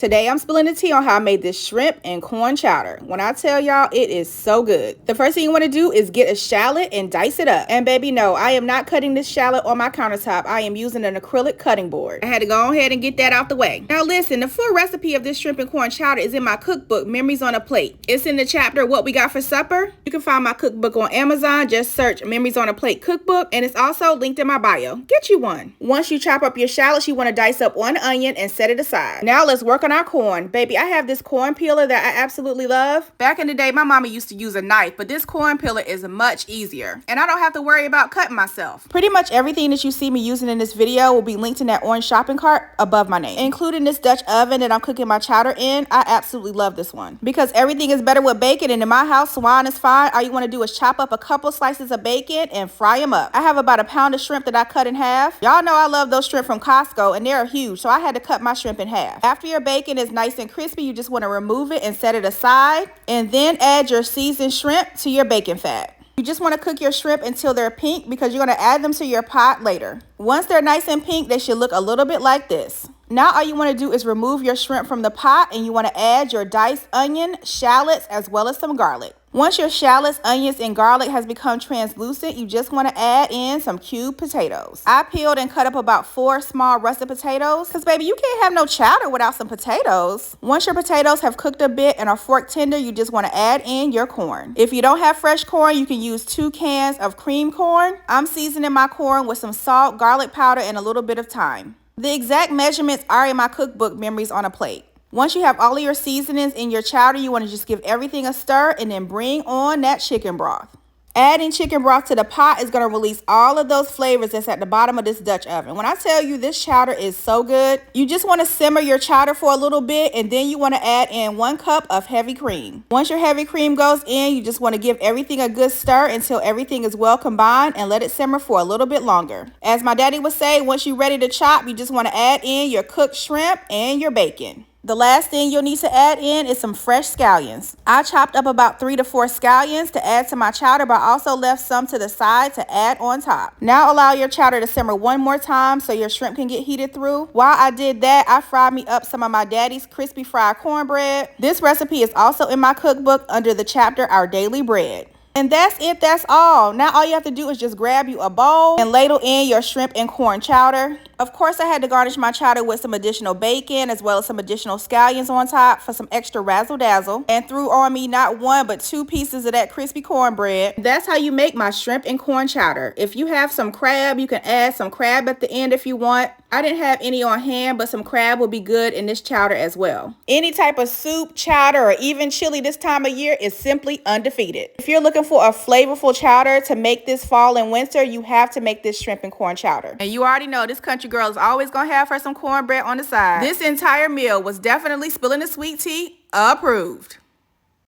Today I'm spilling the tea on how I made this shrimp and corn chowder. When I tell y'all, it is so good. The first thing you want to do is get a shallot and dice it up. And baby, no, I am not cutting this shallot on my countertop. I am using an acrylic cutting board. I had to go ahead and get that out the way. Now listen, the full recipe of this shrimp and corn chowder is in my cookbook, Memories on a Plate. It's in the chapter, What We Got for Supper. You can find my cookbook on Amazon. Just search Memories on a Plate cookbook, and it's also linked in my bio. Get you one. Once you chop up your shallots, you want to dice up one onion and set it aside. Now let's work on our corn. Baby, I have this corn peeler that I absolutely love. Back in the day, my mama used to use a knife, but this corn peeler is much easier. And I don't have to worry about cutting myself. Pretty much everything that you see me using in this video will be linked in that orange shopping cart above my name. Including this Dutch oven that I'm cooking my chowder in. I absolutely love this one. Because everything is better with bacon, and in my house, swine is fine. All you want to do is chop up a couple slices of bacon and fry them up. I have about a pound of shrimp that I cut in half. Y'all know I love those shrimp from Costco, and they're huge, so I had to cut my shrimp in half. After your bacon is nice and crispy, you just want to remove it and set it aside, and then add your seasoned shrimp to your bacon fat. You just want to cook your shrimp until they're pink because you're going to add them to your pot later. Once they're nice and pink, they should look a little bit like this. Now all you want to do is remove your shrimp from the pot, and you want to add your diced onion, shallots, as well as some garlic. Once your shallots, onions, and garlic has become translucent, you just want to add in some cubed potatoes. I peeled and cut up about 4 small russet potatoes because, baby, you can't have no chowder without some potatoes. Once your potatoes have cooked a bit and are fork tender, you just want to add in your corn. If you don't have fresh corn, you can use 2 cans of cream corn. I'm seasoning my corn with some salt, garlic powder, and a little bit of thyme. The exact measurements are in my cookbook, Memories on a Plate. Once you have all of your seasonings in your chowder, you want to just give everything a stir and then bring on that chicken broth. Adding chicken broth to the pot is going to release all of those flavors that's at the bottom of this Dutch oven. When I tell you this chowder is so good, you just want to simmer your chowder for a little bit, and then you want to add in 1 cup of heavy cream. Once your heavy cream goes in, you just want to give everything a good stir until everything is well combined, and let it simmer for a little bit longer. As my daddy would say, once you're ready to chop, you just want to add in your cooked shrimp and your bacon. The last thing you'll need to add in is some fresh scallions. I chopped up about 3 to 4 scallions to add to my chowder, but I also left some to the side to add on top. Now allow your chowder to simmer one more time so your shrimp can get heated through. While I did that, I fried me up some of my daddy's crispy fried cornbread. This recipe is also in my cookbook under the chapter Our Daily Bread. And that's it, that's all. Now all you have to do is just grab you a bowl and ladle in your shrimp and corn chowder. Of course, I had to garnish my chowder with some additional bacon as well as some additional scallions on top for some extra razzle dazzle. And threw on me not 1 but 2 pieces of that crispy cornbread. That's how you make my shrimp and corn chowder. If you have some crab, you can add some crab at the end if you want. I didn't have any on hand, but some crab will be good in this chowder as well. Any type of soup, chowder, or even chili this time of year is simply undefeated. If you're looking for a flavorful chowder to make this fall and winter, you have to make this shrimp and corn chowder. And you already know this country girl is always gonna have her some cornbread on the side. This entire meal was definitely spilling the sweet tea approved.